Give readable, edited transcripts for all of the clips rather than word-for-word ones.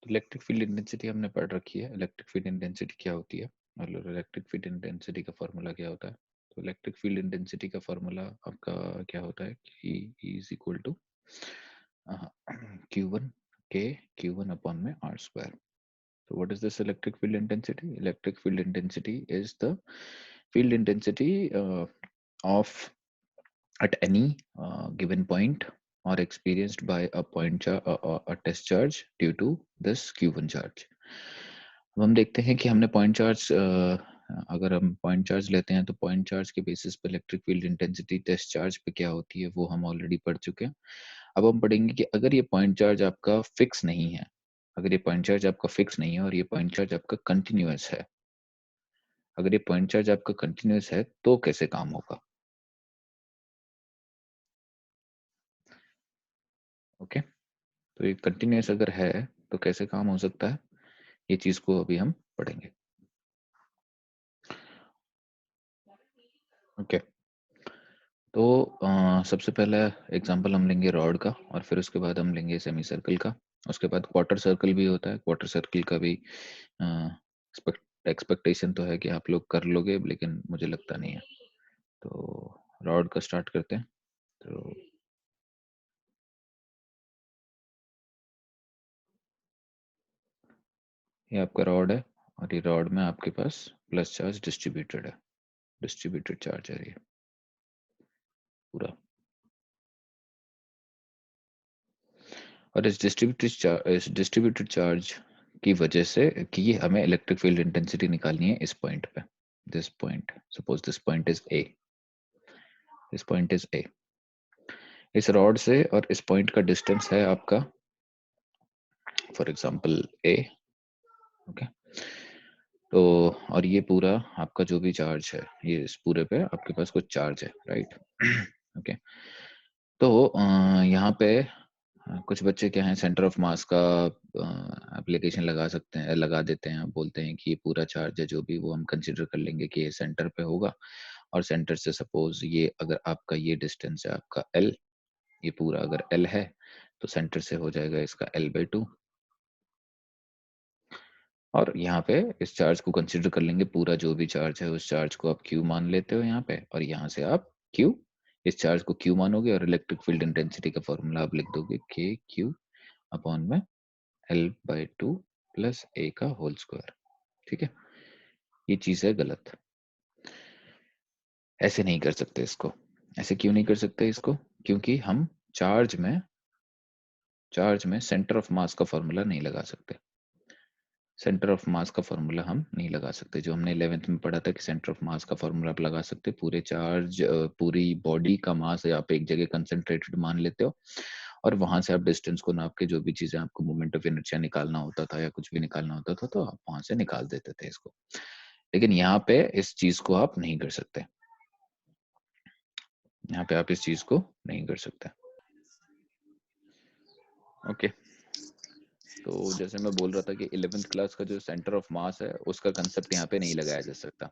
तो electric field intensity हमने पढ़ रखी है। इलेक्ट्रिक फील्ड इंटेंसिटी क्या होती है और इलेक्ट्रिक फील्ड इंटेंसिटी का फॉर्मूला क्या होता है। तो इलेक्ट्रिक फील्ड इंटेंसिटी का फॉर्मूला आपका क्या होता है कि E is equal to Q1 K Q1 upon में R square. So what is this electric field intensity? Electric field intensity is the field intensity of at any given point or experienced by a a test charge due to this Q1 charge. अब हम देखते हैं कि हमने point charge अगर हम point charge लेते हैं तो पॉइंट चार्ज के बेसिस पे electric field intensity test charge पे क्या होती है वो हम ऑलरेडी पढ़ चुके हैं। अब हम पढ़ेंगे कि अगर ये पॉइंट चार्ज आपका फिक्स नहीं है, अगर ये पॉइंट चार्ज आपका फिक्स नहीं है और ये पॉइंट चार्ज आपका कंटिन्यूअस है, अगर ये पॉइंट चार्ज आपका कंटिन्यूअस है तो कैसे काम होगा। ओके, तो ये कंटिन्यूअस अगर है तो कैसे काम हो सकता है, ये चीज को अभी हम पढ़ेंगे। ओके, तो सबसे पहला एग्जांपल हम लेंगे रॉड का और फिर उसके बाद हम लेंगे सेमी सर्कल का, उसके बाद क्वार्टर सर्कल भी होता है। क्वार्टर सर्कल का भी एक्सपेक्टेशन तो है कि आप लोग कर लोगे, लेकिन मुझे लगता नहीं है। तो रॉड का स्टार्ट करते हैं। तो ये आपका रॉड है और ये रॉड में आपके पास प्लस चार्ज डिस्ट्रीब्यूटेड है, डिस्ट्रीब्यूटेड चार्ज है ये पूरा। और इस डिस्ट्रीब्यूटेड चार्ज की वजह से कि हमें इलेक्ट्रिक फील्ड इंटेंसिटी निकालनी है इस पॉइंट पे, this point, suppose this point is a, this point is a. इस रॉड से और इस पॉइंट का डिस्टेंस है आपका फॉर एग्जांपल ए। ओके, तो और ये पूरा आपका जो भी चार्ज है, ये इस पूरे पे आपके पास कुछ चार्ज है, राइट। ओके, तो यहाँ पे कुछ बच्चे क्या है, सेंटर ऑफ मास का एप्लीकेशन लगा सकते हैं, लगा देते हैं, बोलते हैं कि ये पूरा चार्ज है जो भी वो हम कंसिडर कर लेंगे कि ये सेंटर पे होगा। और सेंटर से सपोज ये अगर आपका ये डिस्टेंस है आपका L, ये पूरा अगर L है तो सेंटर से हो जाएगा इसका L/2। और यहाँ पे इस चार्ज को कंसिडर कर लेंगे, पूरा जो भी चार्ज है उस चार्ज को आप Q मान लेते हो यहाँ पे, और यहाँ से आप Q, इस चार्ज को Q मानोगे और इलेक्ट्रिक फील्ड इंटेंसिटी का फॉर्मूला आप लिख दोगे KQ अपॉन में L/2 प्लस A का होल स्क्वायर। ठीक है, ये चीज है गलत, ऐसे नहीं कर सकते इसको। ऐसे क्यों नहीं कर सकते इसको? क्योंकि हम चार्ज में सेंटर ऑफ मास का फॉर्मूला नहीं लगा सकते। सेंटर ऑफ मास का फॉर्मूला हम नहीं लगा सकते, जो हमने 11th में पढ़ा था कि सेंटर ऑफ मास का फॉर्मूला आप लगा सकते, पूरे चार्ज पूरी बॉडी का मास आप एक जगह कंसंट्रेटेड मान लेते हो और वहां से आप डिस्टेंस को नाप के जो भी चीजें आपको मोमेंट ऑफ इनर्शिया निकालना होता था या कुछ भी निकालना होता था तो आप वहां से निकाल देते थे इसको। लेकिन यहाँ पे इस चीज को आप नहीं कर सकते, यहाँ पे आप इस चीज को नहीं कर सकते। ओके, तो जैसे मैं बोल रहा था कि 11th क्लास का जो सेंटर ऑफ मास है उसका कंसेप्ट यहाँ पे नहीं लगाया जा सकता।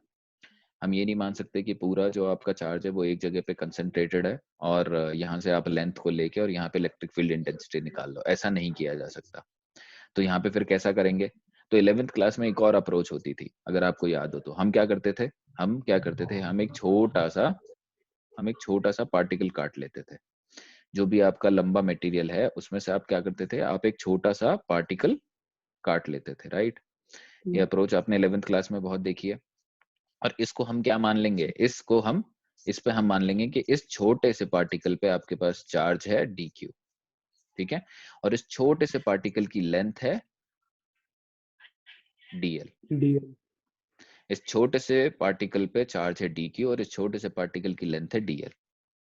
हम ये नहीं मान सकते कि पूरा जो आपका चार्ज है वो एक जगह पे कंसंट्रेटेड है और यहाँ से आप लेंथ को लेके और यहाँ पे इलेक्ट्रिक फील्ड इंटेंसिटी निकाल लो, ऐसा नहीं किया जा सकता। तो यहाँ पे फिर कैसा करेंगे? तो 11th क्लास में एक और अप्रोच होती थी, अगर आपको याद हो तो हम क्या करते थे, हम एक छोटा सा पार्टिकल काट लेते थे। जो भी आपका लंबा मटेरियल है उसमें से आप क्या करते थे, आप एक छोटा सा पार्टिकल काट लेते थे, राइट। ये अप्रोच आपने 11th क्लास में बहुत देखी है। और इसको हम क्या मान लेंगे, इस पे हम मान लेंगे कि इस छोटे से पार्टिकल पे आपके पास चार्ज है dq, ठीक है, और इस छोटे से पार्टिकल की लेंथ है dl। इस छोटे से पार्टिकल पे चार्ज है dq और इस छोटे से पार्टिकल की लेंथ है dl।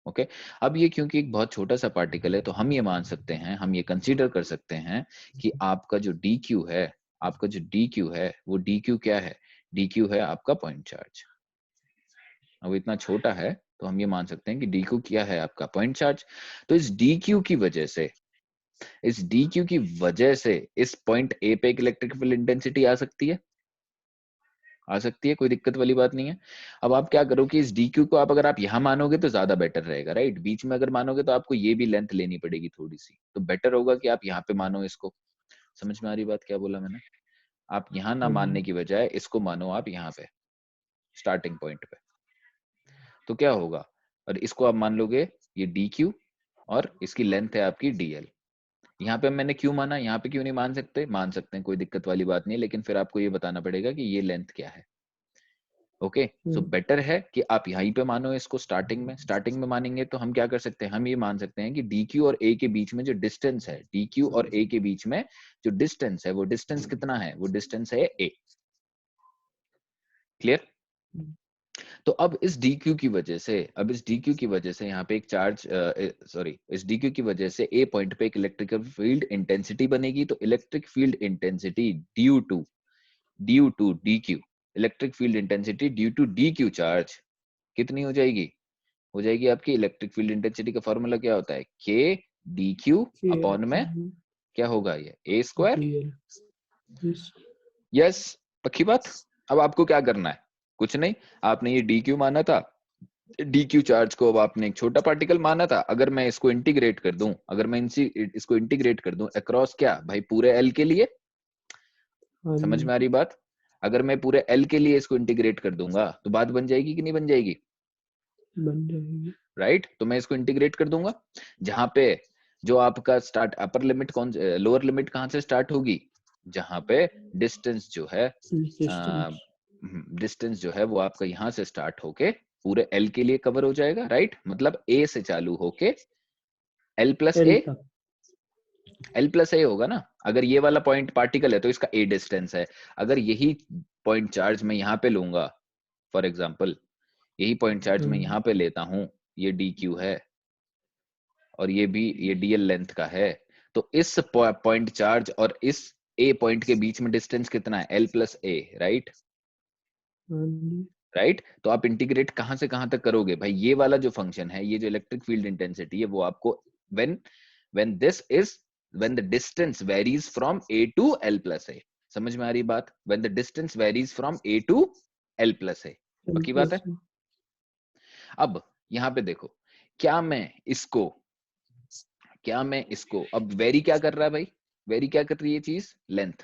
ओके, अब ये क्योंकि एक बहुत छोटा सा पार्टिकल है तो हम ये मान सकते हैं, हम ये कंसीडर कर सकते हैं कि आपका जो dq है, वो dq क्या है, dq है आपका पॉइंट चार्ज। अब इतना छोटा है तो हम ये मान सकते हैं कि dq क्या है, आपका पॉइंट चार्ज। तो इस dq की वजह से इस पॉइंट A पे एक इलेक्ट्रिक फील्ड इंटेंसिटी आ सकती है, कोई दिक्कत वाली बात नहीं है। अब आप क्या करो कि इस dq को आप अगर आप यहाँ मानोगे तो ज्यादा बेटर रहेगा, राइट। बीच में अगर मानोगे तो आपको ये भी लेंथ लेनी पड़ेगी थोड़ी सी, तो बेटर होगा कि आप यहाँ पे मानो इसको। समझ में आ रही बात क्या बोला मैंने? आप यहाँ ना मानने की बजाय इसको मानो आप यहाँ पे स्टार्टिंग पॉइंट पे, तो क्या होगा? और इसको आप मान लोगे ये dq और इसकी लेंथ है आपकी dl। यहाँ पे मैंने क्यों माना, यहाँ पे क्यों नहीं मान सकते? मान सकते हैं, कोई दिक्कत वाली बात नहीं है, लेकिन फिर आपको ये बताना पड़ेगा कि ये लेंथ क्या है। ओके, सो बेटर है कि आप यहीं पे मानो इसको स्टार्टिंग में। स्टार्टिंग में मानेंगे तो हम क्या कर सकते हैं, हम ये मान सकते हैं कि dq और a के बीच में जो डिस्टेंस है, dq और a के बीच में जो डिस्टेंस है, वो डिस्टेंस कितना है? वो डिस्टेंस है a। क्लियर? तो अब इस dq की वजह से, अब इस dq की वजह से यहाँ पे एक चार्ज, सॉरी, इस dq की वजह से a पॉइंट पे एक इलेक्ट्रिकल फील्ड इंटेंसिटी बनेगी। तो electric field intensity due to dq, electric field intensity due to dq charge कितनी हो जाएगी? हो जाएगी आपकी इलेक्ट्रिक फील्ड इंटेंसिटी का फॉर्मूला क्या होता है? k dq अपॉन में क्या होगा? ये a स्क्वायर। यस, पक्की बात। अब आपको क्या करना है? कुछ नहीं, आपने ये dq माना था, dq चार्ज को अब आपने एक छोटा पार्टिकल माना था। अगर मैं इसको इंटीग्रेट कर दूं, अगर मैं इसको इंटीग्रेट कर दूं अक्रॉस क्या भाई, पूरे l के लिए, समझ में आ रही बात? अगर मैं पूरे l के लिए इसको इंटीग्रेट कर दूंगा तो बात बन जाएगी कि नहीं बन जाएगी? बन जाएगी। राइट, तो मैं इसको इंटीग्रेट कर दूंगा, जहां पे जो आपका स्टार्ट अपर लिमिट कौन, लोअर लिमिट कहां से स्टार्ट होगी? जहां पे डिस्टेंस जो है, डिस्टेंस जो है वो आपका यहां से स्टार्ट होके पूरे एल के लिए कवर हो जाएगा। राइट, मतलब ए से चालू होके एल प्लस ए, एल प्लस ए होगा ना। अगर ये वाला पॉइंट पार्टिकल है तो इसका ए डिस्टेंस है। अगर यही पॉइंट चार्ज मैं यहाँ पे लूंगा, फॉर एग्जाम्पल यही पॉइंट चार्ज मैं यहाँ पे लेता हूं, ये डी क्यू है और ये भी ये डीएल लेंथ का है, तो इस पॉइंट चार्ज और इस ए पॉइंट के बीच में डिस्टेंस कितना है? एल प्लस ए। राइट, राइट, तो आप इंटीग्रेट कहां से कहां तक करोगे भाई? ये वाला जो फंक्शन है, ये जो इलेक्ट्रिक फील्ड इंटेंसिटी है, वो आपको when when this is when the distance varies from A to L plus A, समझ में आ रही बात? When the distance varies from A to L plus A, पक्की बात है? अब यहां पे देखो, क्या मैं इसको अब वेरी क्या कर रहा है भाई? वेरी क्या कर रही है चीज? लेंथ।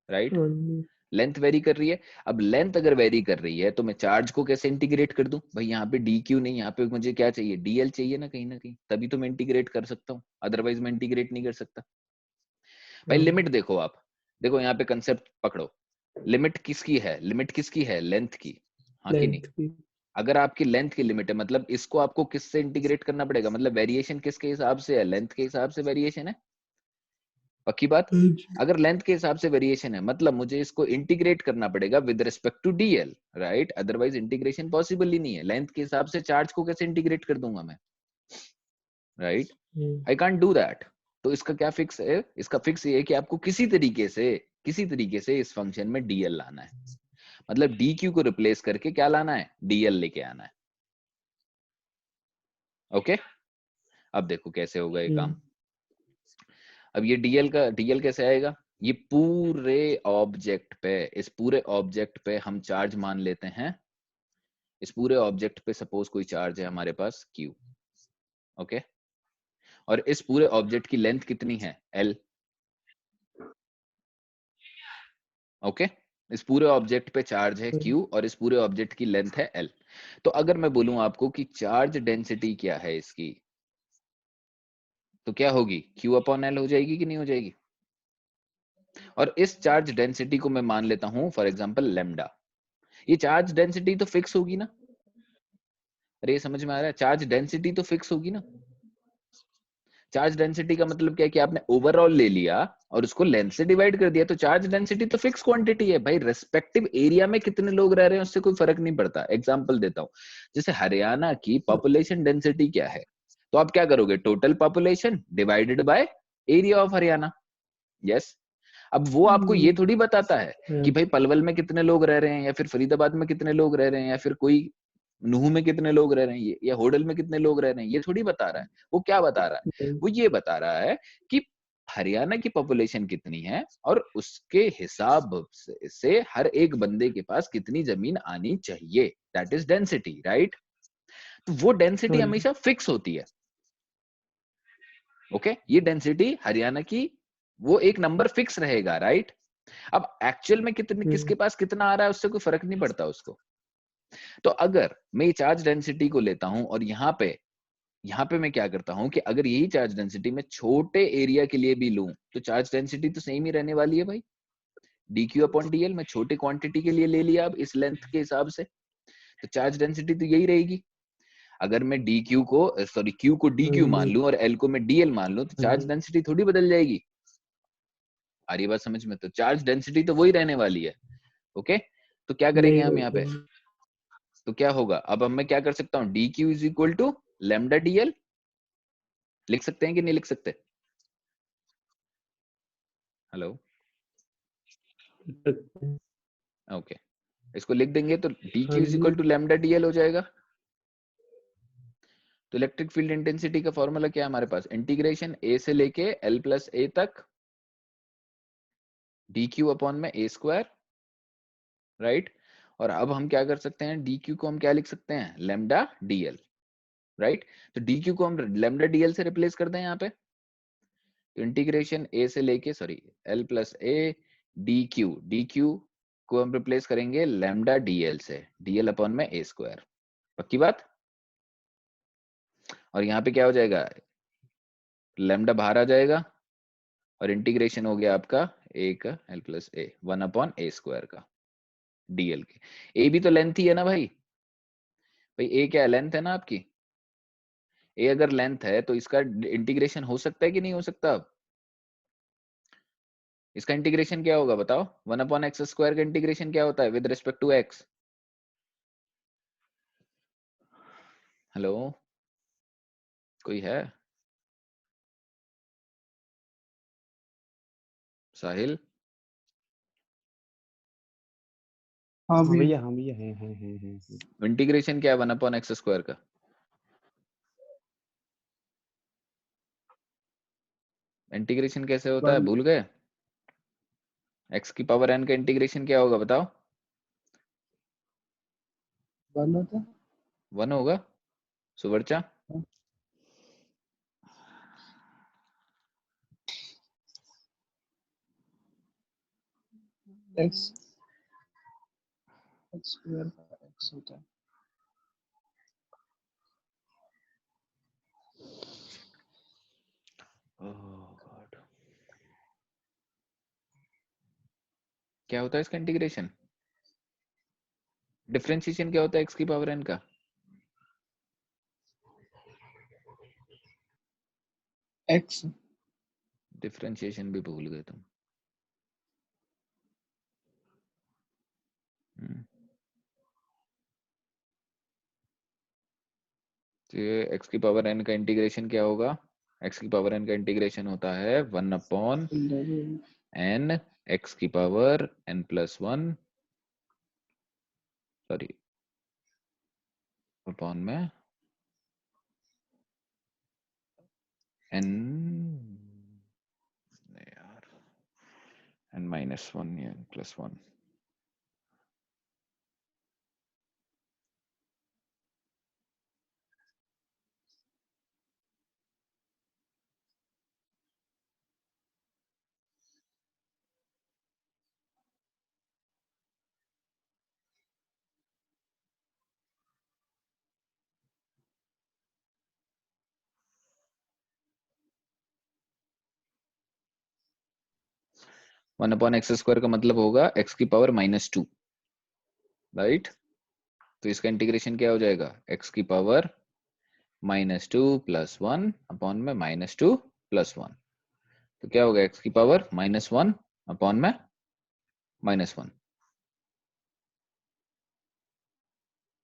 राइट, लेंथ वेरी कर रही है। अब लेंथ अगर वेरी कर रही है तो मैं चार्ज को कैसे इंटीग्रेट कर दूं भाई? यहाँ पे डी क्यू नहीं, यहाँ पे मुझे क्या चाहिए? डीएल चाहिए ना कहीं, तभी तो मैं इंटीग्रेट कर सकता हूँ, अदरवाइज मैं इंटीग्रेट नहीं कर सकता। भाई लिमिट देखो, आप देखो यहाँ पे कंसेप्ट पकड़ो, लिमिट किसकी है? लिमिट किसकी है? लेंथ की, हाँ कि नहीं? अगर आपकी लेंथ की लिमिट है, मतलब इसको आपको किससे इंटीग्रेट करना पड़ेगा? मतलब वेरिएशन किसके हिसाब से है? लेंथ के हिसाब से वेरिएशन है, पक्की बात। अगर लेंथ के हिसाब से वेरिएशन है, मतलब मुझे इसको इंटीग्रेट करना पड़ेगा with respect to DL. Right, otherwise integration possible ही नहीं है। लेंथ के हिसाब से चार्ज को कैसे इंटीग्रेट कर दूंगा मैं? Right, I can't do that. तो इसका क्या फिक्स है? इसका फिक्स ये है कि आपको किसी तरीके से इस फंक्शन में डीएल लाना है, मतलब डी क्यू को रिप्लेस करके क्या लाना है? डीएल लेके आना है। ओके, अब देखो कैसे होगा ये काम। अब ये डीएल कैसे आएगा? ये पूरे ऑब्जेक्ट पे, इस पूरे ऑब्जेक्ट पे हम चार्ज मान लेते हैं। इस पूरे ऑब्जेक्ट पे सपोज कोई चार्ज है हमारे पास Q। ओके, और इस पूरे ऑब्जेक्ट की लेंथ कितनी है? L। ओके, इस पूरे ऑब्जेक्ट पे चार्ज है Q और इस पूरे ऑब्जेक्ट की लेंथ है L। तो अगर मैं बोलूं आपको कि चार्ज डेंसिटी क्या है इसकी, तो क्या होगी? Q अपॉन L हो जाएगी कि नहीं हो जाएगी? और इस चार्ज डेंसिटी को मैं मान लेता हूं फॉर एग्जांपल लैम्डा। ये चार्ज डेंसिटी तो फिक्स होगी ना? अरे ये समझ में आ रहा है? चार्ज डेंसिटी तो फिक्स होगी ना। चार्ज डेंसिटी का मतलब क्या है कि आपने ओवरऑल ले लिया और उसको लेंथ से डिवाइड कर दिया, तो चार्ज डेंसिटी तो फिक्स क्वांटिटी है भाई। रेस्पेक्टिव एरिया में कितने लोग रह रहे हैं उससे कोई फर्क नहीं पड़ता। एग्जांपल देता हूं, जैसे हरियाणा की पॉपुलेशन डेंसिटी क्या है, तो आप क्या करोगे? Total population divided by area of Haryana. Yes, अब वो आपको ये थोड़ी बताता है कि भाई पलवल में कितने लोग रह रहे हैं, या फिर फरीदाबाद में कितने लोग रह रहे हैं, या फिर कोई नूह में कितने लोग रह रहे हैं, या होडल में कितने लोग रह रहे हैं। ये थोड़ी बता रहा है। वो क्या बता रहा है? वो ये बता रहा है कि हरियाणा की पॉपुलेशन कितनी है और उसके हिसाब से हर एक बंदे के पास कितनी जमीन आनी चाहिए। That is density. राइट, तो वो डेंसिटी हमेशा फिक्स होती है। ओके, ये डेंसिटी हरियाणा की वो एक नंबर फिक्स रहेगा, राइट? अब एक्चुअल में कितने, किसके पास कितना आ रहा है उससे कोई फर्क नहीं पड़ता उसको। तो अगर मैं ये चार्ज डेंसिटी को लेता हूं और यहाँ पे मैं क्या करता हूं कि अगर यही चार्ज डेंसिटी मैं छोटे एरिया के लिए भी लूं तो चार्ज डेंसिटी तो सेम ही रहने वाली है भाई, dq अपॉन dl। मैं छोटे क्वांटिटी के लिए ले लिया अब इस लेंथ के हिसाब से, तो चार्ज डेंसिटी तो यही रहेगी। अगर मैं dq को सॉरी q को dq मान लूं और l को मैं dl मान लूं तो चार्ज डेंसिटी थोड़ी बदल जाएगी। आ रही बात समझ में? तो चार्ज डेंसिटी तो वही रहने वाली है। ओके, तो क्या करेंगे हम यहाँ पे, तो क्या होगा, अब मैं क्या कर सकता हूँ, dq is equal to lambda dl लिख सकते हैं कि नहीं लिख सकते? हेलो, ओके, इसको लिख देंगे तो dq is equal to lambda dl हो जाएगा। तो इलेक्ट्रिक फील्ड इंटेंसिटी का फॉर्मूला क्या है हमारे पास, इंटीग्रेशन a से लेके l प्लस a तक dq अपॉन में a स्क्वायर, राइट? और अब हम क्या कर सकते हैं, dq को हम क्या लिख सकते हैं, लैम्डा dl, राइट? तो dq को हम लैम्डा dl से रिप्लेस कर दें यहाँ पे, तो इंटीग्रेशन a से लेके sorry l plus a dq को हम रिप्लेस करेंगे लैम्डा dl से, dl अपॉन में a स्क्वायर। पक्की बात? और यहाँ पे क्या हो जाएगा, लैम्डा बाहर आ जाएगा और इंटीग्रेशन हो गया आपका a का l plus a 1 upon a square का dl के। a भी तो लेंथ ही है ना भाई, a क्या लेंथ है ना आपकी, a अगर लेंथ है तो इसका इंटीग्रेशन हो सकता है कि नहीं हो सकता? अब इसका इंटीग्रेशन क्या होगा बताओ, 1 अपॉन एक्स स्क्वायर का इंटीग्रेशन क्या होता है with respect to x? Hello, कोई है? साहिल, हाँ भैया, हाँ भैया, है। इंटीग्रेशन क्या है 1 अपॉन एक्स स्क्वायर का? इंटीग्रेशन कैसे होता है, भूल गए? x की पावर n का इंटीग्रेशन क्या होगा बताओ? 1 होता है। 1 होगा सुवर्चा? x स्क्वायर का x होता है। गॉड, क्या होता है इसका इंटीग्रेशन, डिफरेंशिएशन क्या होता है x की पावर n का? x डिफरेंशिएशन भी भूल गए तुम। तो ये x की पावर n का इंटीग्रेशन क्या होगा, x की पावर n का इंटीग्रेशन होता है 1 अपॉन n x की power n plus 1 sorry upon में n यार n माइनस 1 या n plus 1। One upon x square का मतलब होगा x की पावर -2, राइट? तो इसका इंटीग्रेशन क्या हो जाएगा, x की पावर -2 प्लस 1 अपॉन में -2 प्लस 1। तो क्या होगा, x की पावर -1 अपॉन में -1,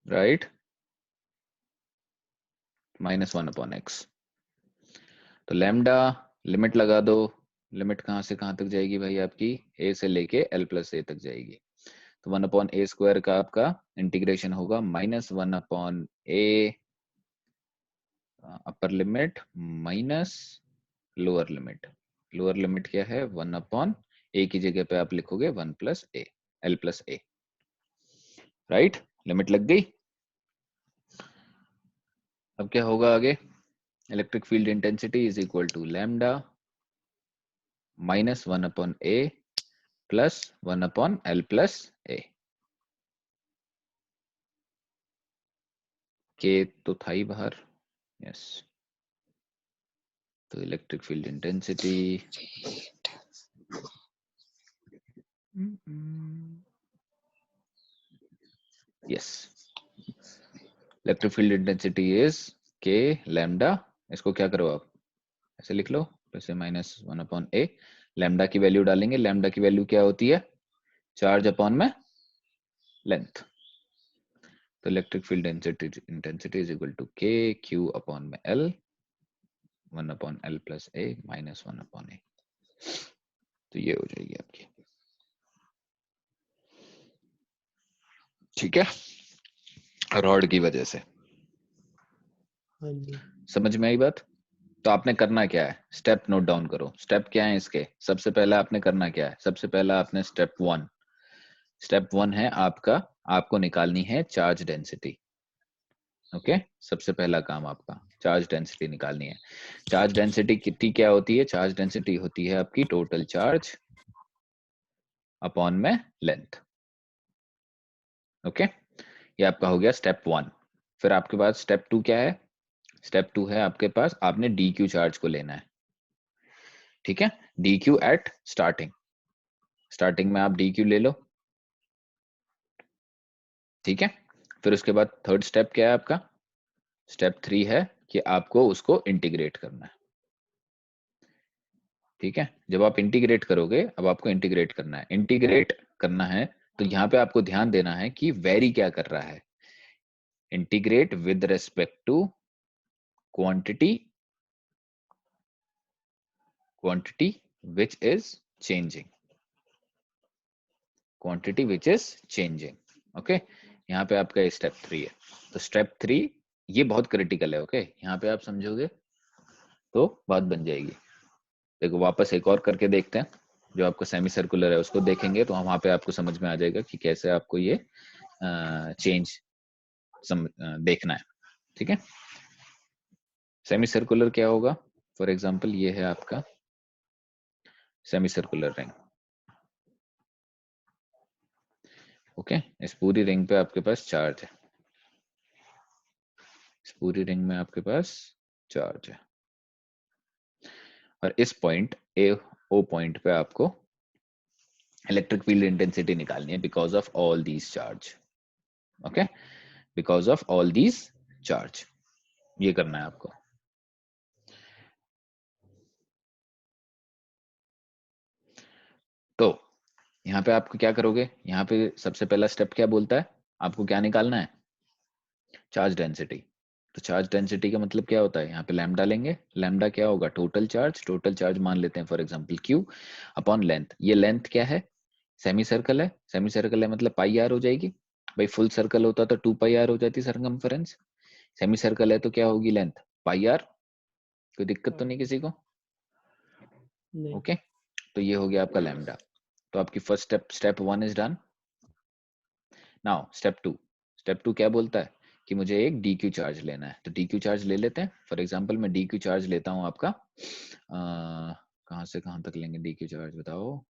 राइट? -1 upon x। तो लैम्डा लिमिट लगा दो, लिमिट कहां से कहां तक जाएगी भाई आपकी, a से लेके l प्लस a तक जाएगी। तो 1 अपॉन a स्क्वायर का आपका इंटीग्रेशन होगा -1 upon a upper limit minus lower limit. Lower limit क्या है, 1 अपॉन a की जगह पे आप लिखोगे 1 plus a, l plus a, right? Limit लग गई। अब क्या होगा आगे, electric field intensity is equal to lambda minus 1 upon A plus 1 upon L plus A. K तो था ही बाहर, यस। तो electric field intensity yes, electric field intensity is K lambda. इसको क्या करो आप ऐसे लिख लो, वैसे माइनस 1 अपॉन ए, लैम्डा की वैल्यू डालेंगे। लैम्डा की वैल्यू क्या होती है, चार्ज अपॉन में लेंथ। तो electric field intensity is equal to K Q upon में L, 1 upon L plus A minus 1 upon A. तो ये हो जाएगी आपकी, ठीक है, रॉड की वजह से। हाँ जी। समझ में आई बात? तो आपने करना क्या है, स्टेप नोट डाउन करो। स्टेप क्या है इसके, सबसे पहला आपने करना क्या है, सबसे पहला आपने स्टेप वन है आपका, आपको निकालनी है चार्ज डेंसिटी। ओके, सबसे पहला काम आपका चार्ज डेंसिटी निकालनी है। चार्ज डेंसिटी कितनी क्या होती है, चार्ज डेंसिटी होती है आपकी टोटल चार्ज अपॉन में लेंथ। ओके, ये आपका हो गया स्टेप वन। फिर आपके पास स्टेप टू क्या है, स्टेप टू है आपके पास, आपने डी क्यू चार्ज को लेना है। ठीक है, D Q at starting, starting में आप डी क्यू ले लो। ठीक है, फिर उसके बाद थर्ड स्टेप क्या है आपका, स्टेप थ्री है कि आपको उसको इंटीग्रेट करना है। ठीक है, जब आप इंटीग्रेट करोगे, अब आपको इंटीग्रेट करना है, इंटीग्रेट करना है तो यहाँ पे आपको ध्यान देना है कि वेरी क्या कर रहा है, integrate with respect to quantity, quantity which is changing, quantity which is changing. Okay, यहाँ पे आपका स्टेप थ्री है। तो स्टेप थ्री ये बहुत क्रिटिकल है। ओके, यहाँ पे आप समझोगे तो बात बन जाएगी। देखो वापस एक और करके देखते हैं, जो आपको सेमी सर्कुलर है उसको देखेंगे तो वहां पे आपको समझ में आ जाएगा कि कैसे आपको ये चेंज देखना है। ठीक है, सेमी सर्कुलर क्या होगा, फॉर एग्जांपल ये है आपका सेमी सर्कुलर रिंग। ओके, इस पूरी रिंग पे आपके पास चार्ज है, इस पूरी रिंग में आपके पास चार्ज है, और इस पॉइंट ए ओ पॉइंट पे आपको इलेक्ट्रिक फील्ड इंटेंसिटी निकालनी है because of all these charge. Okay, because of all these charge, ये करना है आपको। तो यहाँ पे आपको क्या करोगे, यहाँ पे सबसे पहला स्टेप क्या बोलता है, आपको क्या निकालना है, चार्ज डेंसिटी। तो चार्ज डेंसिटी का मतलब क्या होता है, यहाँ पे लैम्डा लेंगे, लैम्डा क्या होगा, टोटल चार्ज, टोटल चार्ज मान लेते हैं for example Q upon length. ये लेंथ क्या है, सेमी सर्कल है, सेमी सर्कल है मतलब पाई आर हो जाएगी। भाई फुल सर्कल होता तो 2 पाई आर हो जाती सरकमफेरेंस, सेमी सर्कल है तो क्या होगी लेंथ, पाई आर। कोई दिक्कत तो नहीं किसी को? नहीं। ओके, तो ये हो गया आपका लैम्डा। तो आपकी first step one is done. Now step two क्या बोलता है कि मुझे एक डी क्यू चार्ज लेना है। तो डी क्यू चार्ज ले लेते हैं, फॉर एग्जांपल मैं डी क्यू चार्ज लेता हूं आपका, कहां से कहां तक लेंगे डी क्यू चार्ज बताओ,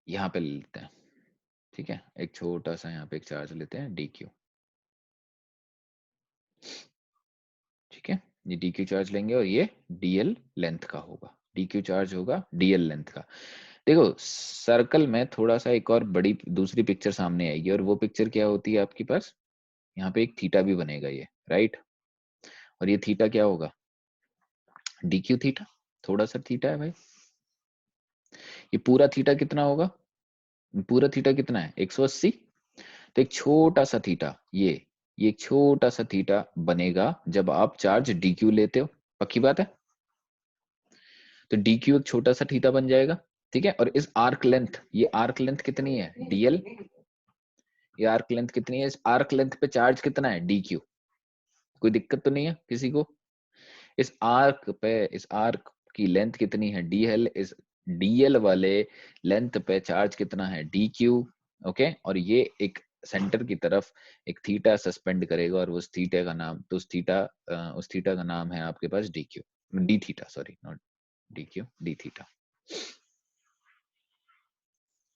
यहाँ पे ले लेते हैं। ठीक है, एक छोटा सा यहाँ पे एक चार्ज लेते हैं डी क्यू। ठीक है, ये डी क्यू चार्ज लेंगे और ये डीएल लेंथ का होगा, डी क्यू चार्ज होगा डीएल लेंथ का। देखो सर्कल में थोड़ा सा एक और बड़ी दूसरी पिक्चर सामने आएगी, और वो पिक्चर क्या होती है आपके पास, यहाँ पे एक थीटा भी बनेगा ये, राइट। और ये थीटा क्या होगा, डी क्यू थीटा, थोड़ा सा थीटा है भाई। ये पूरा थीटा कितना होगा, पूरा थीटा कितना है 180। तो एक छोटा सा थीटा, ये एक छोटा सा थीटा बनेगा जब आप चार्ज डी क्यू लेते हो, पक्की बात है। तो डी क्यू एक छोटा सा थीटा बन जाएगा। ठीक है, और इस आर्क लेंथ, ये आर्क लेंथ कितनी है डीएल, ये आर्क लेंथ कितनी है, इस आर्क लेंथ पे चार्ज कितना है डी क्यू। कोई दिक्कत तो नहीं है किसी को, इस आर्क पे, इस आर्क की लेंथ कितनी है डीएल, इस डीएल वाले लेंथ पे चार्ज कितना है डी क्यू। ओके, और ये एक सेंटर की तरफ एक थीटा सस्पेंड करेगा, और उस थीटा का नाम, तो उस थीटा का नाम है आपके पास D Q, D theta, sorry not D Q D theta,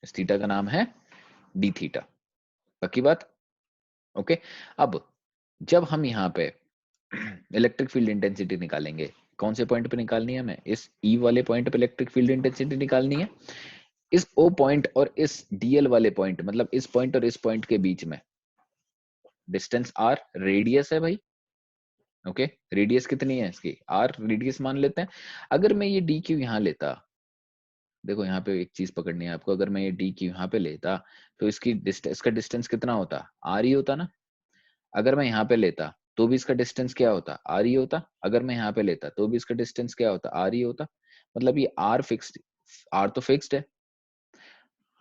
इस थीटा का नाम है डी थीटा। पक्की बात? ओके। अब जब हम यहाँ पे इलेक्ट्रिक फील्ड इंटेंसिटी निकालेंगे, कौन से पॉइंट पे निकालनी है हमें? इस ई वाले पॉइंट पे इलेक्ट्रिक फील्ड इंटेंसिटी निकालनी है। इस ओ पॉइंट और इस डीएल वाले पॉइंट, मतलब इस पॉइंट और इस पॉइंट के बीच में डिस्टेंस आर रेडियस है भाई। ओके, रेडियस कितनी है इसकी? आर रेडियस मान लेते हैं। अगर मैं ये डी क्यू यहाँ लेता, देखो यहाँ पे एक चीज पकड़नी है आपको, अगर मैं ये डी क्यू यहाँ पे लेता तो इसकी इसका डिस्टेंस कितना होता? आर ही होता ना। अगर मैं यहाँ पे लेता तो भी इसका डिस्टेंस क्या होता? आर ही होता। अगर मैं यहाँ पे लेता तो भी इसका डिस्टेंस क्या होता? आर ही होता। मतलब ये आर फिक्स्ड, आर तो फिक्स्ड है,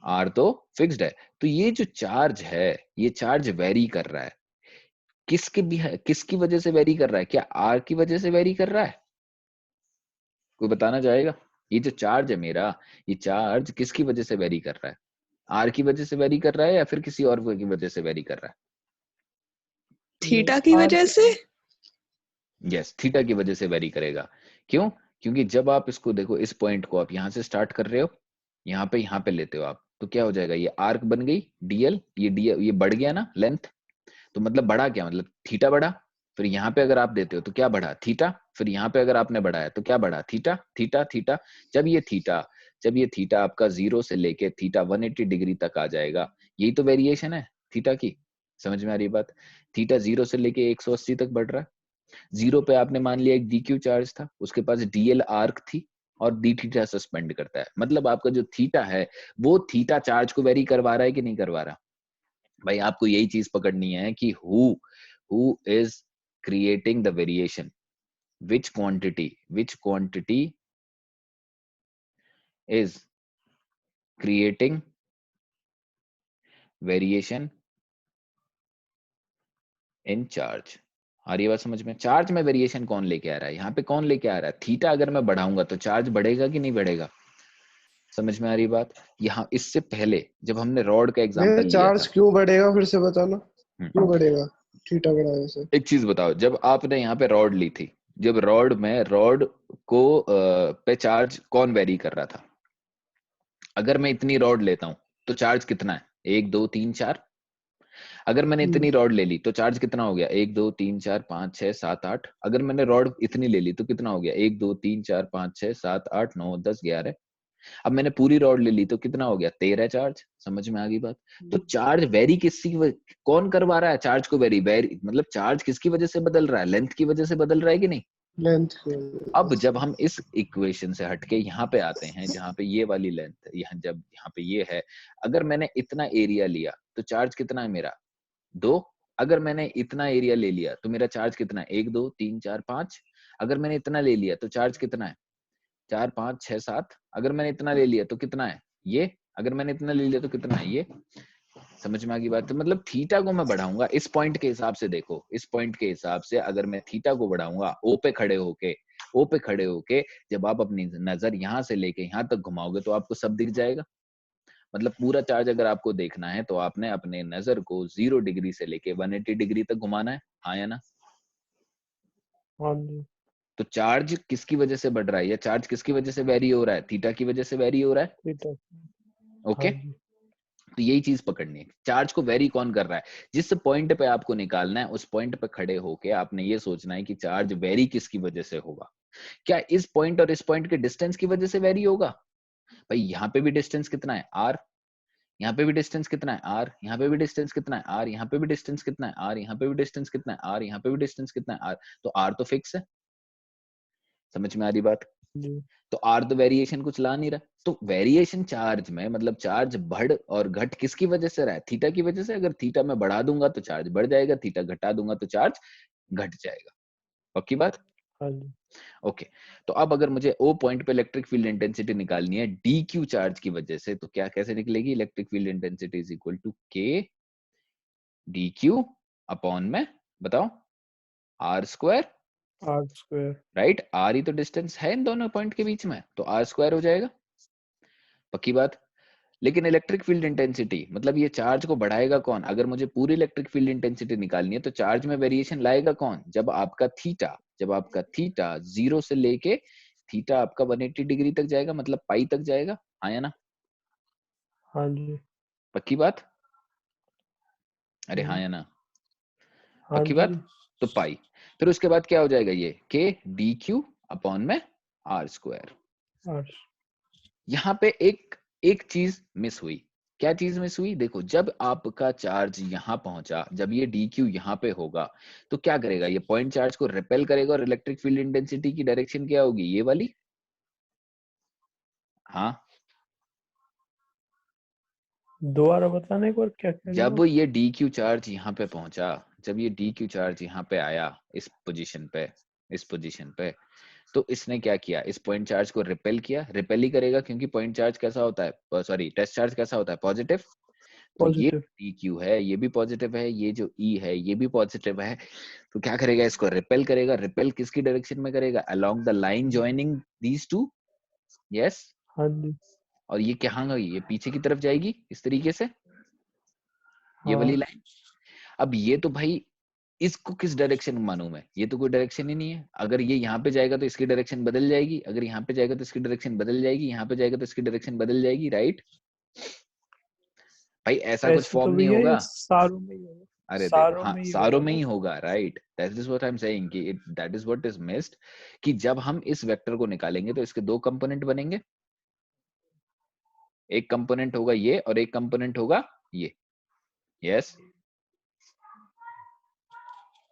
आर तो फिक्स्ड है। तो ये जो चार्ज है, ये चार्ज वेरी कर रहा है। किसकी भी है, किसकी वजह से वेरी कर रहा है? क्या आर की वजह से वेरी कर रहा है? कोई बताना चाहेगा? ये जो चार्ज है मेरा, ये चार्ज किसकी वजह से वेरी कर रहा है? आर की वजह से वेरी कर रहा है या फिर किसी और की वजह से वेरी कर रहा है? थीटा की वजह से। यस, थीटा की वजह से वेरी करेगा। क्यों? क्योंकि जब आप इसको देखो, इस पॉइंट को आप यहां से स्टार्ट कर रहे हो, यहाँ पे लेते हो आप, तो क्या हो जाएगा? ये आर्क बन गई डीएल, ये डीएल ये बढ़ गया ना लेंथ, तो मतलब बढ़ा क्या? मतलब थीटा बढ़ा। फिर यहाँ पे अगर आप देते हो तो क्या बढ़ा? थीटा। फिर यहाँ पे अगर आपने बढ़ाया तो क्या बढ़ा? Theta theta theta. जब ये थीटा, जब ये थीटा आपका 0 से लेके थीटा 180 डिग्री तक आ जाएगा, यही तो वेरिएशन है थीटा की। समझ में आ रही बात? थीटा 0 से लेके 180 तक बढ़ रहा है। 0 पे आपने मान लिया एक डीक्यू चार्ज था, उसके पास डीएल आर्क थी और डी थीटा सस्पेंड करता है। मतलब आपका जो थीटा है वो थीटा चार्ज को वेरी करवा रहा है कि नहीं करवा रहा? भाई आपको यही चीज पकड़नी है कि who is creating the variation, which quantity is creating variation in charge। आ रही है बात समझ में? चार्ज में वेरिएशन कौन लेके आ रहा है? यहाँ पे कौन लेके आ रहा है? थीटा अगर मैं बढ़ाऊंगा तो चार्ज बढ़ेगा कि नहीं बढ़ेगा? समझ में आ रही बात? यहाँ इससे पहले जब हमने रॉड का एग्जांपल लिया चार्ज था, क्यों बढ़ेगा फिर से बताना, क्यों बढ़ेगा थीटा बढ़ाने से? एक चीज बताओ, जब आपने यहाँ पे रॉड ली थी, जब रॉड में रॉड को पे चार्ज कौन वेरी कर रहा था? अगर मैं इतनी रॉड लेता हूं तो चार्ज कितना है? 1 2 3 4। अगर मैंने इतनी रॉड ले ली तो चार्ज कितना हो गया? 1 2 3 4 5 6 7 8। अगर मैंने रॉड इतनी ले ली तो कितना हो गया? 1 2 3 4 5 6 7 8 9 10 11। अब मैंने पूरी रॉड ले ली तो कितना हो गया? 13 चार्ज। समझ में आ गई बात? तो चार्ज वेरी कौन करवा रहा है चार्ज को वेरी? वेरी मतलब चार्ज किसकी वजह से बदल रहा है? लेंथ की वजह से बदल रहा है कि नहीं? लेंथ। अब जब हम इस इक्वेशन से हटके यहाँ पे आते हैं, जहाँ पे ये वाली लेंथ, यहाँ जब यहाँ पे ये है, अगर मैंने इतना एरिया लिया तो चार्ज कितना है मेरा? 2। अगर मैंने इतना एरिया ले लिया तो मेरा चार्ज कितना है? 1 2 3 4 5। अगर मैंने इतना ले लिया तो चार्ज कितना है? 4 5 6 7। अगर मैंने इतना ले लिया तो कितना है? ये। अगर मैंने इतना ले लिया तो कितना है? ये। समझ में आ गई बात? तो मतलब थीटा को मैं बढ़ाऊंगा इस पॉइंट के हिसाब से। देखो इस पॉइंट के हिसाब से अगर मैं थीटा को बढ़ाऊंगा ओ पे खड़े होके जब आप अपनी नजर यहाँ से लेके यहाँ तक घुमाओगे तो आपको सब दिख जाएगा। मतलब पूरा चार्ज अगर आपको देखना है तो आपने अपने नजर को 0 डिग्री से लेके 180 डिग्री तक घुमाना है। हाँ या ना? हाँ जी। तो चार्ज किसकी वजह से बढ़ रहा है या चार्ज किसकी वजह से वेरी हो रहा है? थीटा की वजह से वेरी हो रहा है। थीटा। ओके, तो यही चीज पकड़नी है, चार्ज को वेरी कौन कर रहा है? जिस पॉइंट पे आपको निकालना है उस पॉइंट पे खड़े होके आपने ये सोचना है कि चार्ज वेरी किसकी वजह से होगा। क्या इस पॉइंट और इस पॉइंट के डिस्टेंस की वजह से वेरी होगा? भाई यहाँ पे भी डिस्टेंस कितना है? आर। यहाँ पे भी डिस्टेंस कितना है? आर। यहाँ पे भी डिस्टेंस कितना है? आर। यहाँ पे भी डिस्टेंस कितना है? आर। यहाँ पे भी डिस्टेंस कितना है? आर। यहाँ पे भी डिस्टेंस कितना है? आर। तो आर तो फिक्स है। समझ में आ रही बात? तो आर तो वेरिएशन कुछ ला नहीं रहा। तो वेरिएशन चार्ज में मतलब चार्ज बढ़ और घट किसकी वजह से रहा है? थीटा की वजह से। अगर थीटा में बढ़ा दूंगा तो चार्ज बढ़ जाएगा, थीटा घटा दूंगा तो चार्ज घट जाएगा। पक्की बात? ओके। तो अब अगर मुझे ओ पॉइंट पे इलेक्ट्रिक फील्ड इंटेंसिटी निकालनी है डी क्यू चार्ज की वजह से, तो क्या कैसे निकलेगी? Electric field intensity is equal to K D Q upon में, बताओ, आर स्क्वायर। राइट, आर ही तो डिस्टेंस है इन दोनों पॉइंट के बीच में, तो आर स्क्वायर हो जाएगा। पक्की बात? लेकिन इलेक्ट्रिक फील्ड इंटेंसिटी मतलब ये चार्ज को बढ़ाएगा कौन? अगर मुझे पूरी इलेक्ट्रिक फील्ड इंटेंसिटी निकालनी है तो चार्ज में वेरिएशन लाएगा कौन? जब आपका थीटा 0 से लेके थीटा आपका 180 डिग्री तक जाएगा, मतलब पाई तक जाएगा, हाँ या ना? हाँ जी। पक्की बात? अरे हाँ हम्म, या ना? हाँ पक्की जी। बात? तो पाई, फिर उसके बाद क्या हो जाएगा, ये के डी क्यू अपॉन में आर स्क्वायर। और यहाँ पे एक एक चीज मिस हुई। क्या चीज मिस हुई? देखो, जब आपका चार्ज यहाँ पहुंचा, जब ये डी क्यू यहाँ पे होगा, तो क्या करेगा, ये पॉइंट चार्ज को रिपेल करेगा और इलेक्ट्रिक फील्ड इंटेंसिटी की डायरेक्शन क्या होगी, ये वाली। हाँ, दोबारा बताने एक बार, क्या कह रहे जब हो? ये डी क्यू चार्ज यहाँ पे पहुंचा, जब ये डी क्यू चार्ज यहाँ पे आया, इस पोजीशन पे, इस पोजीशन पे, तो इसने क्या किया, इस पॉइंट चार्ज को रिपेल किया। रिपेल ही करेगा क्योंकि पॉइंट चार्ज कैसा होता है, सॉरी टेस्ट चार्ज कैसा होता है, पॉजिटिव। तो ये पॉजिटिव। डी क्यू है, ये भी पॉजिटिव है, ये जो ई है ये भी पॉजिटिव है। तो क्या करेगा, इसको रिपेल करेगा। रिपेल किसकी डायरेक्शन में करेगा, along the line joining these two. Yes. हाँ जी। और ये कहाँ गई, ये पीछे की तरफ जाएगी इस तरीके से, ये हाँ। वाली लाइन। अब ये तो भाई, इसको किस डायरेक्शन में मानूं मैं, ये तो कोई डायरेक्शन ही नहीं है। अगर ये यहाँ पे जाएगा तो इसकी डायरेक्शन बदल जाएगी, अगर यहाँ पे जाएगा तो इसकी डायरेक्शन बदल जाएगी, यहाँ पे जाएगा तो इसकी डायरेक्शन बदल जाएगी, राइट? भाई ऐसा कुछ ऐसे फॉर्म तो नहीं भैया ये होगा। सारों में ही होगा। अरे देखो, सारों हाँ में ही सारों होगा में ना। ही होगा, right, that is what I am saying कि that is what is missed, कि जब हम इस वेक्टर को निकालेंगे तो इसके दो कंपोनेंट बनेंगे। एक कंपोनेंट होगा ये और एक कंपोनेंट होगा ये। यस।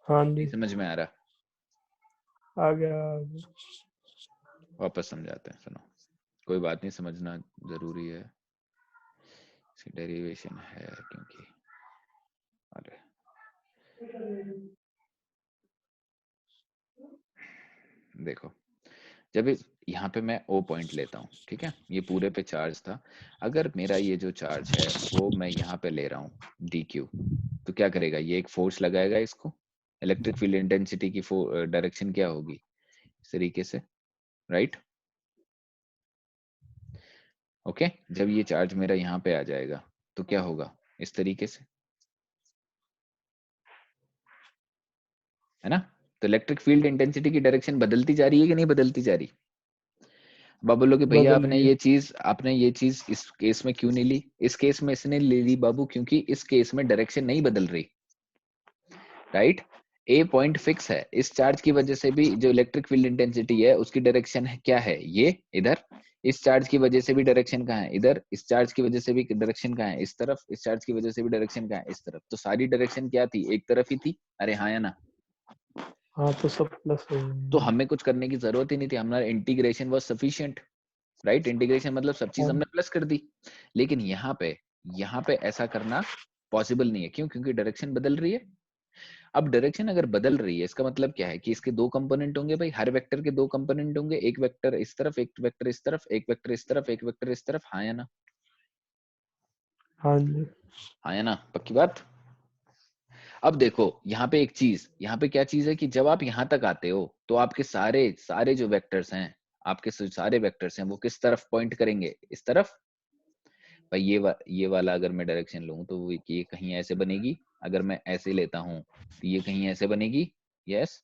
हाँ नहीं जी। समझ में आ रहा? आ गया, आ गया। वापस समझाते हैं, सुनो। कोई बात नहीं, समझना जरूरी है, इसकी डेरिवेशन है क्योंकि, अरे देखो, जब यहाँ पे मैं ओ पॉइंट लेता हूँ, ठीक है, ये पूरे पे चार्ज था। अगर मेरा ये जो चार्ज है वो मैं यहाँ पे ले रहा हूँ डी क्यू, तो क्या करेगा, ये एक फोर्स लगाएगा इसको। इलेक्ट्रिक फील्ड इंटेंसिटी की डायरेक्शन क्या होगी, इस तरीके से, राइट? ओके, जब ये चार्ज मेरा यहाँ पे आ जाएगा तो क्या होगा, इस तरीके से, है ना? तो इलेक्ट्रिक फील्ड इंटेंसिटी की डायरेक्शन बदलती जा रही है कि नहीं बदलती जा रही? अब आप बोलोगे भैया बदल रही है। आपने ये चीज इस केस में क्यों नहीं ली? इस केस में इसने ले ली बाबू क्योंकि इस केस में डायरेक्शन नहीं बदल रही, राइट? ए पॉइंट फिक्स है, इस चार्ज की वजह से भी जो इलेक्ट्रिक फील्ड इंटेंसिटी है उसकी डायरेक्शन है क्या है, ये इधर। इस चार्ज की वजह से भी डायरेक्शन कहाँ है, इधर। इस चार्ज की वजह से भी डायरेक्शन कहाँ है, इस तरफ। इस चार्ज की वजह से भी डायरेक्शन कहाँ है, इस तरफ। तो सारी डायरेक्शन क्या थी, एक तरफ ही थी। अरे हाँ या ना? हाँ, तो सब प्लस हो तो जाएंगे। हमें कुछ करने की जरूरत ही नहीं थी, हमारा integration was sufficient, right? Integration मतलब सब चीज हाँ। हमने प्लस कर दी। लेकिन यहाँ पे ऐसा करना पॉसिबल नहीं है, क्यों? क्योंकि डायरेक्शन बदल रही है। अब डायरेक्शन अगर बदल रही है, इसका मतलब क्या है कि इसके दो कंपोनेंट होंगे भाई, हर वेक्टर के दो कंपोनेंट होंगे, एक वेक्टर इस तरफ, एक वेक्टर इस तरफ, एक वेक्टर इस तरफ, एक वेक्टर इस तरफ, हाँ या ना? हाँ जी। हाँ या ना? पक्की बात? अब देखो, यहाँ पे एक चीज, यहाँ पे क्या चीज है कि जब आप यहाँ तक आते हो तो आपके सारे सारे जो वेक्टर्स हैं, आपके सारे वेक्टर्स हैं, वो किस तरफ पॉइंट करेंगे, इस तरफ। भाई ये वाला अगर मैं डायरेक्शन लूं तो ये कहीं ऐसे बनेगी। अगर मैं ऐसे लेता हूँ तो ये कहीं ऐसे बनेगी। यस।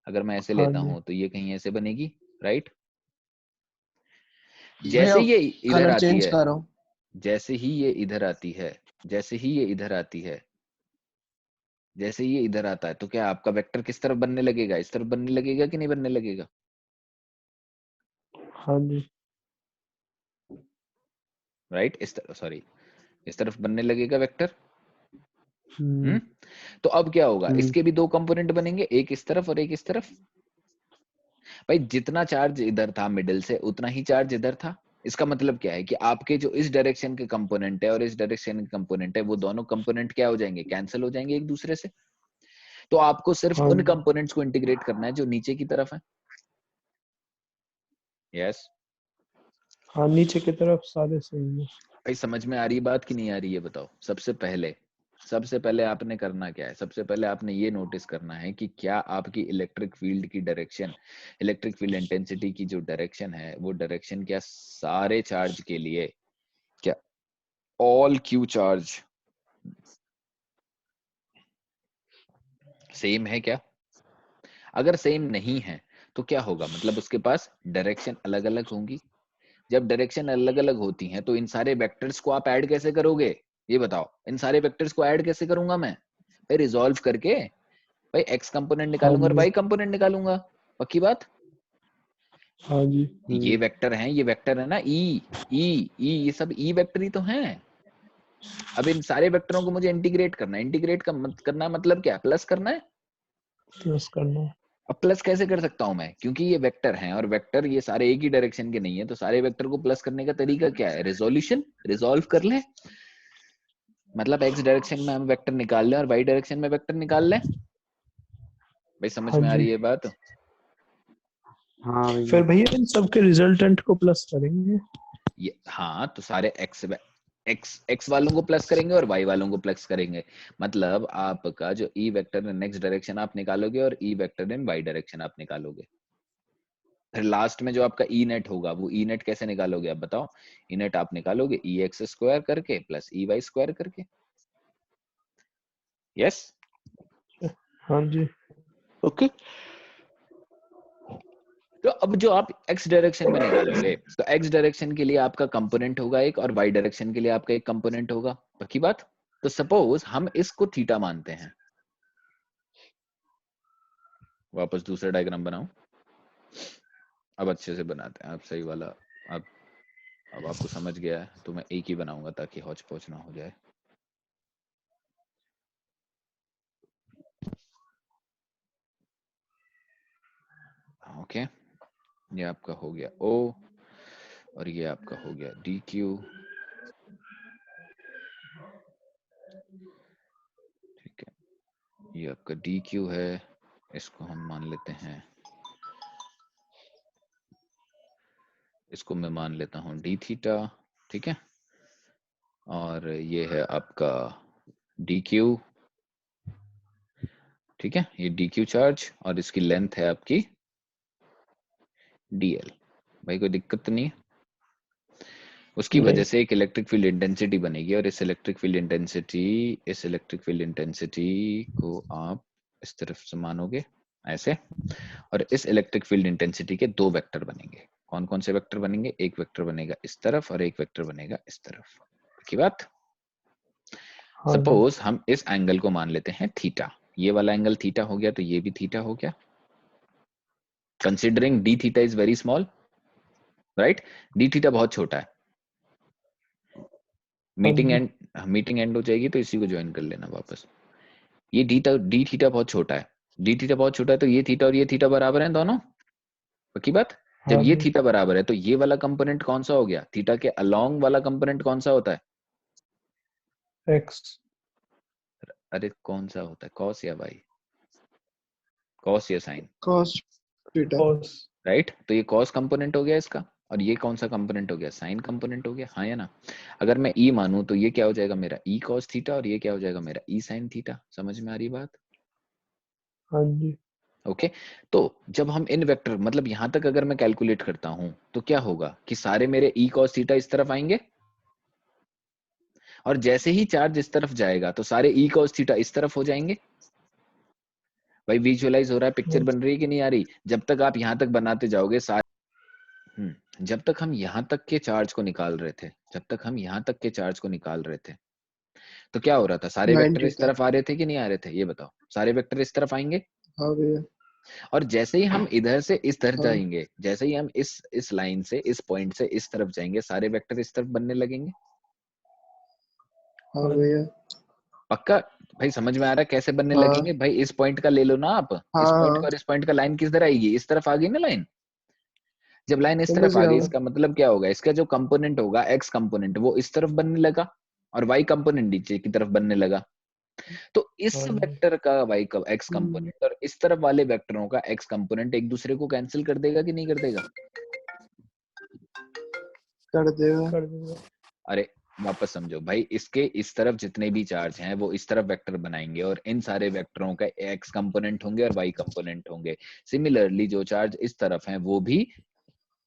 अगर मैं ऐसे हाँ लेता जी। हूँ तो ये कहीं ऐसे बनेगी, राइट? भैया जैसे ये इधर कलर आती चेंज है, कर रहा हूँ। जैसे ही ये इधर आती है, जैसे ही ये इधर आती है, जैसे ही ये इधर आता है, तो क्या आपका वेक्टर किस तरफ बनने लगेगा, इस तरफ बनने लगेगा कि नहीं बनने लगेगा? हाँ जी। राइट, इस तरफ, सॉरी, इस तरफ बनने लगेगा वेक्टर। हम्म। तो अब क्या होगा, हम्म। इसके भी दो कंपोनेंट बनेंगे, एक इस तरफ और एक इस तरफ। भाई जितना चार्ज इधर था मिडिल से, उतना ही चार्ज इधर था। इसका मतलब क्या है कि आपके जो इस डायरेक्शन के कंपोनेंट है और इस डायरेक्शन के कंपोनेंट है, वो दोनों कंपोनेंट क्या हो जाएंगे, कैंसिल हो जाएंगे एक दूसरे से। तो आपको सिर्फ हाँ उन जी। कंपोनेंट्स को इंटीग्रेट करना है जो नीचे की तरफ है। यस। हाँ, नीचे की तरफ सारे सही है। भाई समझ में आ रही बात कि नहीं आ रही है, बताओ। सबसे पहले आपने करना क्या है, सबसे पहले आपने ये नोटिस करना है कि क्या आपकी इलेक्ट्रिक फील्ड की डायरेक्शन, इलेक्ट्रिक फील्ड इंटेंसिटी की जो डायरेक्शन है, वो डायरेक्शन क्या सारे चार्ज के लिए, क्या ऑल क्यू चार्ज सेम है क्या? अगर सेम नहीं है तो क्या होगा, मतलब उसके पास डायरेक्शन अलग अलग होंगी। जब डायरेक्शन अलग अलग होती हैं तो इन सारे वेक्टर्स को आप ऐड कैसे करोगे, ये बताओ। इन सारे वेक्टर्स को ऐड कैसे करूंगा मैं, भाई रिजॉल्व करके, भाई एक्स कंपोनेंट हाँ निकालूंगा और जी वाई कंपोनेंट निकालूंगा। पक्की बात। हाँ जी। ये वेक्टर हैं, ये वेक्टर है ना, ई ये सब ई वेक्टर ही तो हैं। अब इन सारे वेक्टरों को मुझे इंटीग्रेट करना है। इंटीग्रेट करना मतलब क्या, प्लस करना है। प्लस करना है। अब प्लस कैसे कर सकता हूं मैं, क्योंकि ये वेक्टर हैं और वेक्टर ये सारे एक ही डायरेक्शन के नहीं है, तो सारे वेक्टर को प्लस करने का तरीका क्या है, रिजोल्यूशन, रिजॉल्व कर ले। मतलब एक्स डायरेक्शन में हम वेक्टर निकाल लें और वाई डायरेक्शन में वेक्टर निकाल लें। भाई समझ हाँ में आ जी। रही है बात। हाँ भैया। फिर भैया इन सबके रिजल्टेंट को प्लस करेंगे। ये हाँ, तो सारे एक्स एक्स एक्स वालों को प्लस करेंगे और वाई वालों को प्लस करेंगे। मतलब आपका जो E vector in next direction आप निकालोगे और ई वेक्टर इन वाई डायरेक्शन आप निकालोगे। फिर लास्ट में जो आपका ई नेट होगा, वो ई नेट कैसे निकालोगे आप बताओ। ई नेट आप निकालोगे ई एक्स स्क्वायर करके प्लस ई वाई स्क्वायर करके। यस। हाँ जी। ओके। तो अब जो आप x डायरेक्शन में निकालोगे, तो x डायरेक्शन के लिए आपका कंपोनेंट होगा एक और y डायरेक्शन के लिए आपका एक कंपोनेंट होगा। पक्की बात। तो सपोज हम इसको थीटा मानते हैं। वापस दूसरा डायग्राम बनाऊं। अब अच्छे से बनाते हैं, आप सही वाला। अब आपको समझ गया है तो मैं एक ही बनाऊंगा ताकि हौच पौच ना हो जाए। ओके, ये आपका हो गया O और ये आपका हो गया DQ। ठीक है, ये आपका DQ है, इसको हम मान लेते हैं, इसको मैं मान लेता हूं D थीटा। ठीक है, और ये है आपका DQ। ठीक है, ये DQ चार्ज और इसकी लेंथ है आपकी DL। भाई कोई दिक्कत तो नहीं है। उसकी वजह से एक इलेक्ट्रिक फील्ड इंटेंसिटी बनेगी और इस इलेक्ट्रिक फील्ड इंटेंसिटी को आप इस तरफ से मानोगे ऐसे, और इस इलेक्ट्रिक फील्ड इंटेंसिटी के दो वेक्टर बनेंगे। कौन कौन से वेक्टर बनेंगे, एक वेक्टर बनेगा इस तरफ और एक वेक्टर बनेगा इस तरफ की बात। हाँ जी। सपोज हम इस एंगल को मान लेते हैं थीटा, ये वाला एंगल थीटा हो गया तो ये भी थीटा हो गया, considering D theta is very small, right. D theta बहुत छोटा है। मीटिंग एंड हो जाएगी तो इसी को ज्वाइन कर लेना वापस। ये डी थीटा बहुत छोटा है, डी थीटा बहुत छोटा है, तो ये थीटा और ये थीटा बराबर हैं दोनों। पक्की बात। जब हाँ ये जी। थीटा बराबर है तो ये वाला कंपोनेंट कौन सा हो गया, थीटा के अलोंग वाला कंपोनेंट कौन सा होता है, एक्स। अरे कौन सा होता है, कॉस या वाई, कॉस या sine, cos theta. Cos. Right. तो ये कॉस कंपोनेंट हो गया इसका, और ये कौन सा कंपोनेंट हो गया, साइन कंपोनेंट हो गया, हाँ या ना। अगर मैं ई मानूं तो ये क्या हो जाएगा मेरा ई कॉस थीटा और ये क्या हो जाएगा मेरा ई साइन थीटा। समझ में आ रही बात। हाँ जी। ओके। तो जब हम इन वेक्टर, मतलब यहां तक अगर मैं कैलकुलेट करता हूं तो क्या होगा कि सारे मेरे ई कॉस थीटा इस तरफ आएंगे, और जैसे ही चार्ज इस तरफ जाएगा तो सारे ई कॉस थीटा इस तरफ हो जाएंगे। भाई विजुअलाइज हो रहा है, पिक्चर बन रही है कि नहीं आ रही। जब तक आप यहां तक बनाते जाओगे जब तक हम यहां तक के चार्ज को निकाल रहे थे, जब तक हम यहां तक के चार्ज को निकाल रहे थे, तो क्या हो रहा था, सारे नाइन वेक्टर इस थीटा। तरफ आ रहे थे कि नहीं आ रहे थे, ये बताओ। सारे वेक्टर इस तरफ आएंगे, हाँ भैया। और जैसे ही हम इधर से इस तरफ हाँ जाएंगे, जैसे ही हम इस लाइन से, इस पॉइंट से इस तरफ जाएंगे, सारे वेक्टर इस तरफ बनने लगेंगे। हाँ भैया। पक्का। भाई समझ में आ रहा है कैसे बनने हाँ लगेंगे, भाई इस पॉइंट का ले लो ना आप, इस पॉइंट का हाँ। और इस पॉइंट का लाइन किस तरह आएगी, इस तरफ आ गई ना लाइन। जब लाइन इस समझ तरफ आ गया गई, मैं। इसका मतलब क्या होगा, इसका जो कंपोनेंट होगा एक्स कंपोनेंट, वो इस तरफ बनने लगा और वाई कंपोनेंट नीचे की तरफ बनने लगा। तो इस हाँ जी। वेक्टर का वाई का एक्स हम्म, कंपोनेंट और इस तरफ वाले वेक्टरों का एक्स कंपोनेंट एक दूसरे को कैंसिल कर देगा कि नहीं कर देगा। कर देगा। कर देगा। अरे वापस समझो भाई, इसके इस तरफ जितने भी चार्ज हैं वो इस तरफ वेक्टर बनाएंगे और इन सारे वेक्टरों का एक्स कंपोनेंट होंगे और वाई कंपोनेंट होंगे। सिमिलरली जो चार्ज इस तरफ हैं वो भी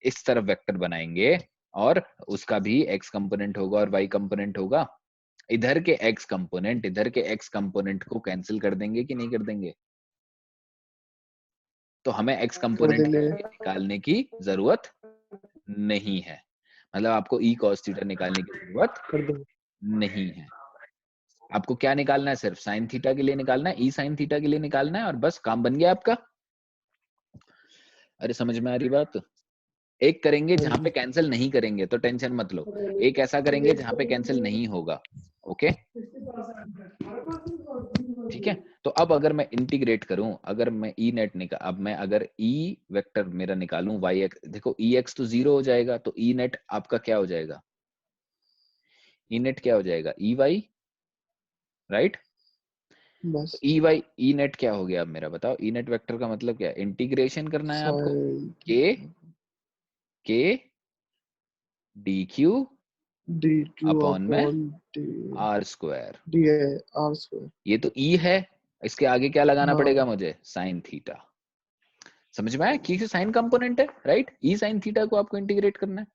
इस तरफ वेक्टर बनाएंगे और उसका भी एक्स कंपोनेंट होगा और वाई कंपोनेंट होगा। इधर के एक्स कंपोनेंट को कैंसिल कर देंगे कि नहीं कर देंगे। तो हमें एक्स कंपोनेंट निकालने की जरूरत नहीं है, मतलब आपको ई कॉस थीटा निकालने की जरूरत नहीं है। आपको क्या निकालना है, सिर्फ साइन थीटा के लिए निकालना है, ई साइन थीटा के लिए निकालना है, और बस काम बन गया आपका। अरे समझ में आ रही बात? एक करेंगे जहां पे कैंसिल नहीं करेंगे, तो टेंशन मत लो, एक ऐसा करेंगे जहां पे कैंसिल नहीं होगा। ओके ठीक है। तो अब अगर मैं इंटीग्रेट करूं, अगर मैं ई नेट निकाल, अब मैं अगर ई वेक्टर मेरा निकालूं वाई एक्स, देखो ई एक्स तो 0 हो जाएगा, तो ई नेट आपका क्या हो जाएगा, ई नेट क्या हो जाएगा, ई वाई, राइट। बस ई वाई ई नेट क्या हो गया अब मेरा, बताओ। ई नेट वेक्टर का मतलब क्या है, इंटीग्रेशन करना है आपको, के डी क्यू अपॉन में आर स्क्वायर, आर स्क्वायर। ये तो ई है, इसके आगे क्या लगाना पड़ेगा मुझे, साइन थीटा। समझ में आया, कि साइन कंपोनेंट है, राइट। ई साइन थीटा को आपको इंटीग्रेट करना है।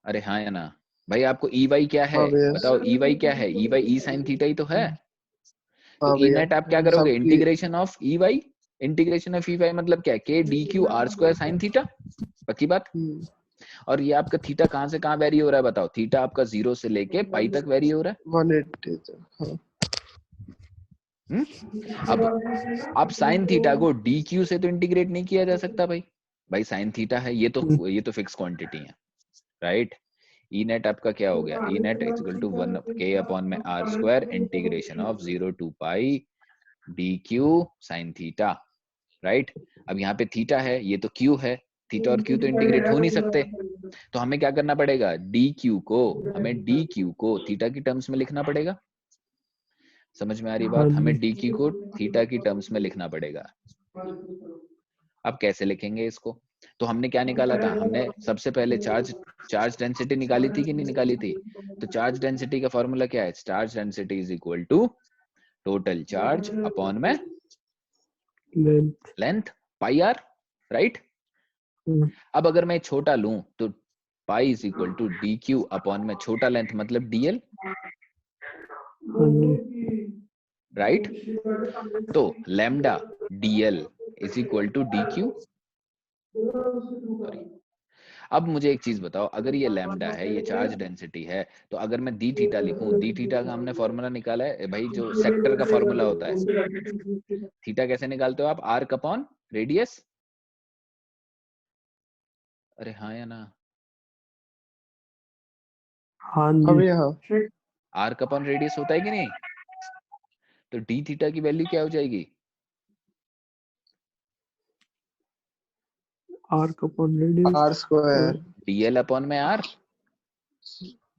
अरे हाँ या ना भाई, आपको ई वाई क्या है बताओ, ई वाई क्या है, E Y E sine theta ही तो है। तो ई नेट आप क्या करोगे, integration of E Y, integration of E Y मतलब क्या है, K D Q R square sine theta, पक्की बात। और ये आपका थीटा कहां से कहां वेरी हो रहा है बताओ, थीटा आपका 0 से लेके पाई तक वेरी हो रहा है, 180। अब आप साइन थीटा को डी क्यू से तो इंटीग्रेट नहीं किया जा सकता भाई, भाई साइन थीटा है, ये तो फिक्स क्वांटिटी है, राइट। ई नेट आपका क्या हो गया, E net is equal to 1 K upon में R square integration of 0 to pi D Q sine theta, right. अब यहाँ पे थीटा है, ये तो क्यू है, थीटा और क्यू तो इंटीग्रेट हो नहीं सकते, तो हमें क्या करना पड़ेगा, डी क्यू को, हमें डी क्यू को थीटा की टर्म्स में लिखना पड़ेगा। समझ में आ रही बात, हमें डी क्यू को थीटा की टर्म्स में लिखना पड़ेगा। अब कैसे लिखेंगे इसको, तो हमने क्या निकाला था, हमने सबसे पहले चार्ज डेंसिटी निकाली थी कि नहीं निकाली थी। तो चार्ज डेंसिटी का फॉर्मूला क्या है, charge density is equal to total charge upon में लेंथ पाई आर, राइट। अब अगर मैं छोटा लूं तो pi is equal to D Q upon में छोटा लेंथ मतलब डीएल, राइट। तो lambda DL is equal to D Q. अब मुझे एक चीज बताओ, अगर ये लैम्डा है, ये चार्ज डेंसिटी है, तो अगर मैं डी थीटा लिखूं, डी थीटा का हमने फॉर्मूला निकाला है भाई, जो सेक्टर का फॉर्मूला होता है, थीटा कैसे निकालते हो आप, आर्क अपॉन रेडियस। अरे हाँ या ना, हाँ जी, आर्क अपॉन रेडियस होता है कि नहीं, तो डी थीटा की वैल्यू क्या हो जाएगी, arc upon radius R square. DL upon में आर।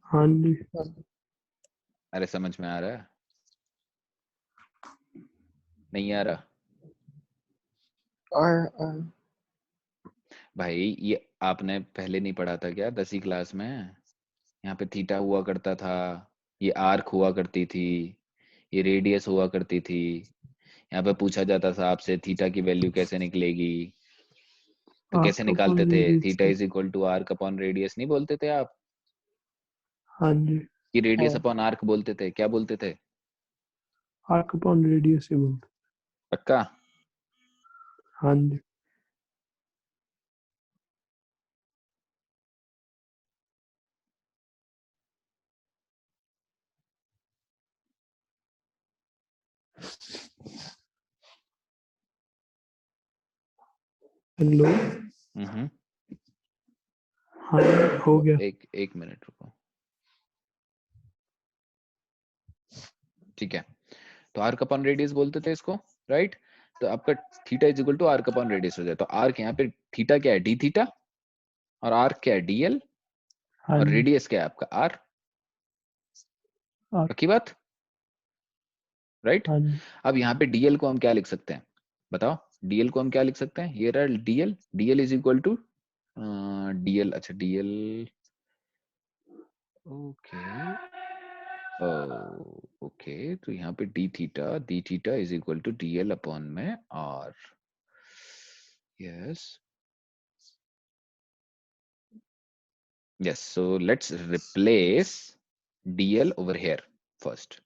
हाँ जी, अरे समझ में आ रहा है, नहीं आ रहा भाई, ये आपने पहले नहीं पढ़ा था क्या 10वीं क्लास में, यहाँ पे थीटा हुआ करता था, ये आर्क हुआ करती थी, ये रेडियस हुआ करती थी, यहाँ पे पूछा जाता था आपसे थीटा की वैल्यू कैसे निकलेगी, तो कैसे आर्क निकालते अपॉन थे, radius. Theta is equal to arc upon radius नहीं बोलते थे आप, हाँ जी, कि रेडियस अपॉन आर्क बोलते थे, क्या बोलते थे, आर्क अपॉन रेडियस ही बोलते। पक्का। हाँ जी, हेलो। हाँ हो गया। एक मिनट रुको, ठीक है। तो आर्क अपॉन रेडियस बोलते थे इसको, राइट। तो आपका theta is equal to arc upon radius हो जाए, तो आर्क यहाँ पे थीटा क्या है, डी थीटा, और आर्क क्या है, डीएल, हाँ और जी, रेडियस क्या है आपका आर, आर्क। पक्की बात, राइट। हाँ जी, अब यहाँ पे डीएल को हम क्या लिख सकते हैं बताओ, डीएल को हम क्या लिख सकते हैं, ये रहा DL, DL is equal to DL, अच्छा डीएल, ओके ओके, तो यहाँ पे D theta is equal to DL upon में R, yes yes, so let's replace dl over here first,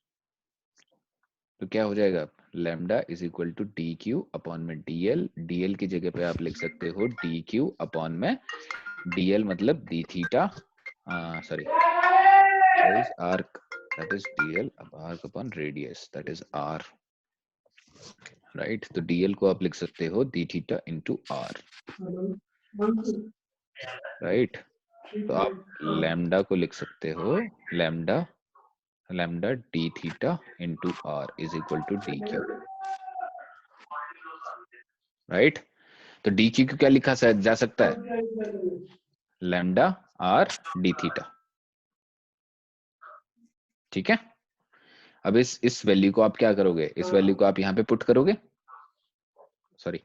तो क्या हो जाएगा, lambda is equal to D Q upon में डीएल, डीएल की जगह पे आप लिख सकते हो डी क्यू अपॉन में डीएल मतलब D theta, sorry is arc, that is dl arc upon radius, that is r, right? तो dl को आप लिख सकते हो d theta into r, right? तो आप लैम्डा को लिख सकते हो lambda d theta into r is equal to dq, right? तो dq को क्या लिखा जा सकता है? लैम्डा r d theta, ठीक है? अब इस वैल्यू को आप क्या करोगे? इस वैल्यू को आप यहाँ पे पुट करोगे, सॉरी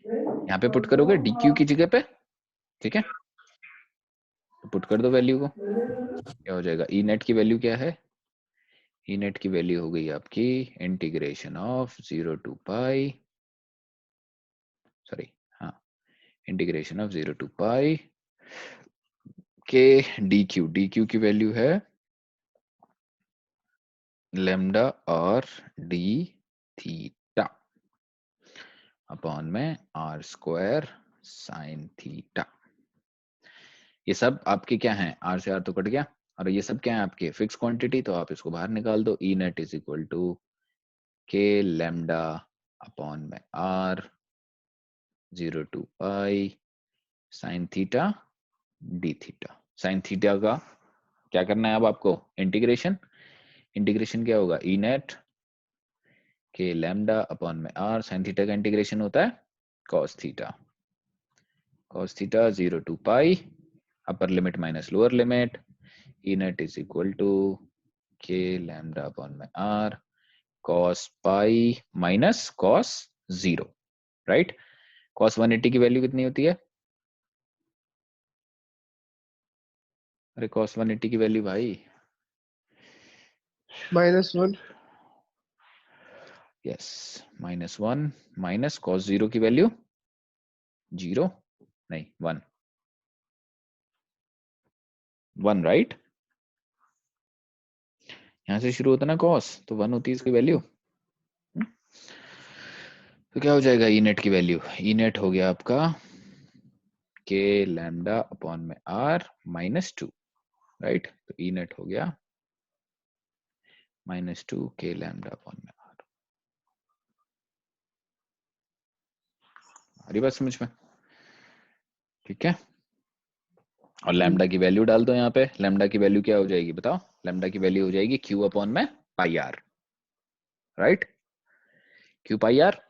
यहाँ पे पुट करोगे dq की जगह पे, ठीक है? तो पुट कर दो वैल्यू को, क्या हो जाएगा? ई नेट की वैल्यू क्या है? ई नेट की वैल्यू हो गई आपकी integration of 0 to pi, sorry हाँ, integration of 0 to pi K D Q की वैल्यू है लैम्डा और डी थीटा अपॉन में आर स्क्वायर साइन थीटा। ये सब आपके क्या हैं? आर से आर तो कट गया, और ये सब क्या है आपके? फिक्स क्वांटिटी, तो आप इसको बाहर निकाल दो। E net is equal to K lambda upon में R 0 to pi sine theta D theta. Sine theta का क्या करना है अब आपको? इंटीग्रेशन। इंटीग्रेशन क्या होगा? E net K lambda upon में आर, साइन थीटा का इंटीग्रेशन होता है cos theta. Cos theta 0 to pi, upper limit minus lower limit, E net is equal to K lambda upon में R cos pi minus cos 0, right? Cos 180 की value कितनी होती है? अरे cos 180 की वैल्यू भाई -1, यस -1 माइनस कॉस 0 की value 0 नहीं 1, 1 राइट? यहां से शुरू होता ना कॉस, तो 1 होती है इसकी वैल्यू। तो क्या हो जाएगा ई नेट की वैल्यू? ई नेट हो गया आपका के लैम्डा अपॉन में आर -2, राइट? तो ई नेट हो गया -2 के लैम्डा अपॉन में आर। हमारी बात समझ में? ठीक है, और लैम्डा की वैल्यू डाल दो यहाँ पे। लैम्डा की वैल्यू क्या हो जाएगी बताओ? लैम्डा की वैल्यू हो जाएगी क्यू अपॉन में pi R, right? Q pi R.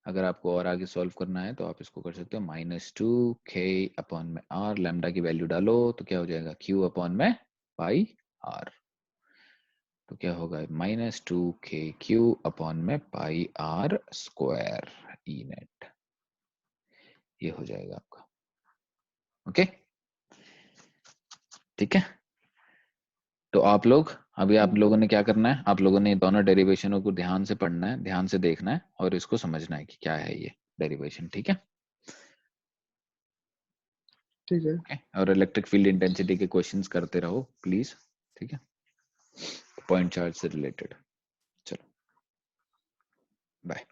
अगर आपको और आगे सॉल्व करना है तो आप इसको कर सकते हो -2 के अपॉन में आर, लैम्डा की वैल्यू डालो तो क्या हो जाएगा? क्यू अपॉन में पाई आर। तो क्या होगा? -2 के क्यू अपॉन में pi are square E net, ये हो जाएगा आपका। ओके, ठीक है? तो आप लोग अभी आप लोगों ने क्या करना है? आप लोगों ने दोनों डेरिवेशनों को ध्यान से पढ़ना है, ध्यान से देखना है और इसको समझना है कि क्या है ये डेरिवेशन, ठीक है? ठीक है। ओके, और इलेक्ट्रिक फील्ड इंटेंसिटी के क्वेश्चंस करते रहो प्लीज, ठीक है? पॉइंट चार्ज से रिलेटेड। चलो बाय।